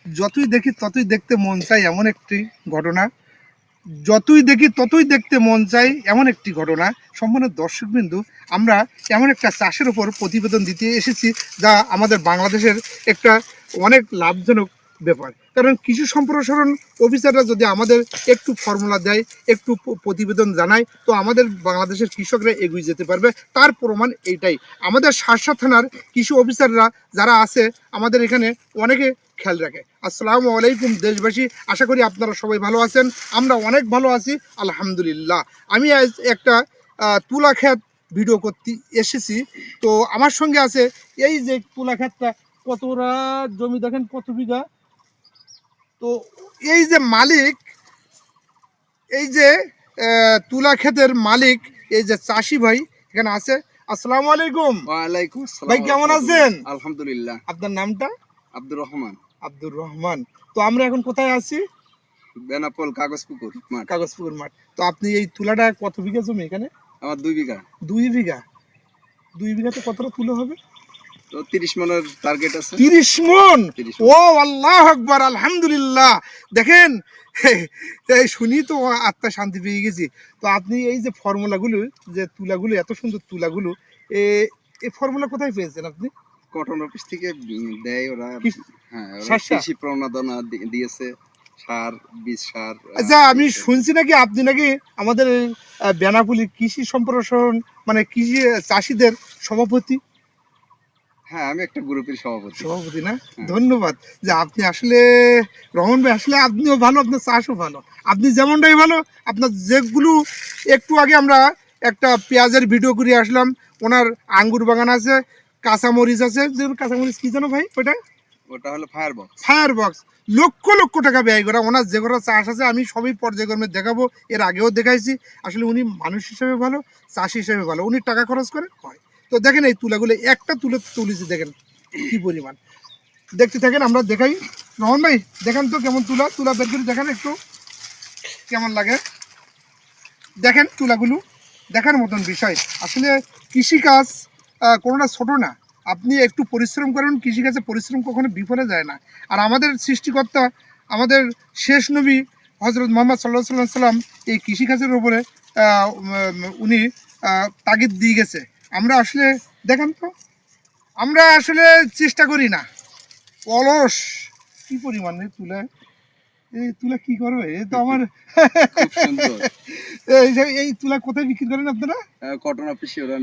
যতই দেখি ততই দেখতে মন চাই এমন একটি ঘটনা, যতই দেখি ততই দেখতে মন চাই এমন একটি ঘটনা। সম্মানিত দর্শকবিন্দু, আমরা এমন একটা চাষের উপর প্রতিবেদন দিতে এসেছি যা আমাদের বাংলাদেশের একটা অনেক লাভজনক ব্যাপার। কারণ কৃষি সম্প্রসারণ অফিসাররা যদি আমাদের একটু ফর্মুলা দেয়, একটু প্রতিবেদন জানায়, তো আমাদের বাংলাদেশের কৃষকরা এগিয়ে যেতে পারবে। তার প্রমাণ এইটাই। আমাদের শার্শা থানার কৃষি অফিসাররা যারা আছে আমাদের এখানে অনেকে খেয়াল রাখে। আসসালামু আলাইকুম দেশবাসী, আশা করি আপনারা সবাই ভালো আছেন। আমরা অনেক ভালো আছি আলহামদুলিল্লাহ। আমি আজ একটা তুলা ক্ষেত ভিডিও করতে এসেছি। তো আমার সঙ্গে আছে এই যে তুলা ক্ষেতটা, কতটা জমি দেখেন, কত বিঘা। তো এই যে মালিক, এই যে তুলা ক্ষেতের মালিক, এই যে চাষি ভাই এখানে আছে। আসসালামু আলাইকুম। ওয়ালাইকুম আসসালাম ভাই কেমন আছেন? আলহামদুলিল্লাহ। আপনার নামটা? আব্দুর রহমান। আব্দুর রহমান। তো আমরা এখন কোথায় আছি? বেনাপোল কাগজপুকুর মাঠ। কাগজপুকুর মাঠ। তো আপনি এই তুলাটা কত বিঘা জমি এখানে? আমার 2 বিঘা। 2 বিঘা। 2 বিঘাতে কতটা তুলা হবে? তো 30 মনের টার্গেট আছে। 30 মন। ও আল্লাহু আকবার, আলহামদুলিল্লাহ। দেখেন, এই শুনি তো আত্মা শান্তি পেয়ে গেছি। তো আপনি এই যে ফর্মুলাগুলো, যে তুলাগুলো, এত সুন্দর তুলাগুলো, এই ফর্মুলা কোথায় পেয়েছেন আপনি? কটন অফিস থেকে দেয় ওরা। হ্যাঁ, কৃষি প্রণোদনা দিয়েছে, সার, বীজ সার। আচ্ছা, আমি শুনছি নাকি আপনি নাকি আমাদের বেনাপোল কৃষি সম্প্রসারণ, মানে কৃষি চাষিদের সভাপতি। হ্যাঁ, আমি একটা গ্রুপের সভাপতি না? ধন্যবাদ। যে আপনি আসলে রহমান ভাই, আসলে আপনিও ভালো, আপনার চাষও ভালো, আপনি যেমনটাই ভালো। আপনার যেগুলো একটু আগে আমরা একটা পেঁয়াজের ভিডিও করে আসলাম, ওনার আঙ্গুর বাগান আছে, কাঁচামরিচ আছে। যেগুলো কাঁচামরিচ কি জানো ভাই? ওটা হলো ফায়ারবক্স। ফায়ারবক্স। লক্ষ লক্ষ টাকা ব্যয় করা ওনার যে কটা চাষ আছে, আমি সবই পর্যায়ক্রমে দেখাবো। এর আগেও দেখাইছি। আসলে উনি মানুষ হিসেবে ভালো, চাষি হিসেবে ভালো, উনি টাকা খরচ করে হয়। তো দেখেন এই তুলাগুলো, একটা তুলেছি, দেখেন কি পরিমাণ। দেখতে থাকেন, আমরা দেখাই। রহমান ভাই দেখেন তো কেমন তুলা বের করে দেখেন একটু, কেমন লাগে দেখেন। তুলাগুলো দেখার মতন বিষয়। আসলে কৃষিকাজ কোনোটা ছোট না। আপনি একটু পরিশ্রম করেন, কৃষিকাজে পরিশ্রম কখনো বিফলে যায় না। আর আমাদের সৃষ্টিকর্তা, আমাদের শেষ নবী হজরত মোহাম্মদ সাল্লাল্লাহু আলাইহি সাল্লাম এই কৃষিকাজের উপরে উনি তাগিদ দিয়ে গেছে। আমরা আসলে দেখেন তো, আমরা আসলে চেষ্টা করি না, অলস। কি পরিমাণে তুলা, এই তুলা কি করবে? এই তো আমার খুব সুন্দর। এই তুলা কোথায় বিক্রি করেন আপনারা? কটন অফিসে ওরা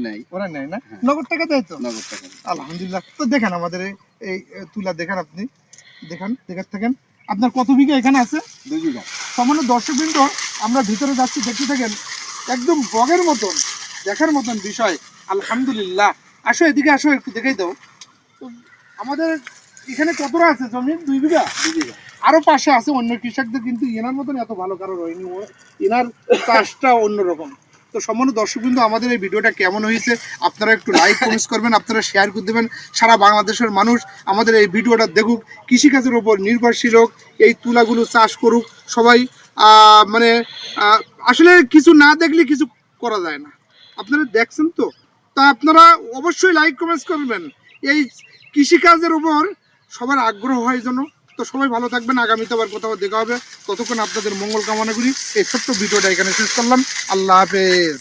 নেয় না? নগদ টাকা দেয় তো? নগদ টাকা। আলহামদুলিল্লাহ। তো দেখেন আমাদের এই তুলা দেখেন, আপনি দেখে থাকেন। আপনার কত বিঘা এখানে আছে? 2 বিঘা। সামান্য দর্শকবৃন্দ, আমরা ভিতরে যাচ্ছি, দেখতে থাকেন। একদম বগের মতন, দেখার মতন বিষয়। আলহামদুলিল্লাহ। আসো এদিকে, আসো, একটু দেখাই দাও। তো আমাদের এখানে কতটা আছে জমি? 2 বিঘা। 2 বিঘা। আরো পাশে আছে অন্য কৃষকদের, কিন্তু এনার মতন এত ভালো কারো হয়নি। এনার চাষটা অন্যরকম। তো সম্মানিত দর্শকবৃন্দ, আমাদের এই ভিডিওটা কেমন হয়েছে আপনারা একটু লাইক কমেন্টস করবেন, আপনারা শেয়ার করে দেবেন। সারা বাংলাদেশের মানুষ আমাদের এই ভিডিওটা দেখুক, কৃষিকাজের উপর নির্ভরশীল হোক, এই তুলাগুলো চাষ করুক সবাই। মানে আসলে কিছু না দেখলে কিছু করা যায় না। আপনারা দেখছেন তো, তা আপনারা অবশ্যই লাইক কমেন্টস করবেন। এই কৃষিকাজের উপর সবার আগ্রহ হয় যেন। তো সবাই ভালো থাকবেন, আগামীতে আবার কোথাও দেখা হবে। ততক্ষণ আপনাদের মঙ্গল কামনা করি। এই ছোট্ট ভিডিওটা এখানে শেষ করলাম। আল্লাহ হাফেজ।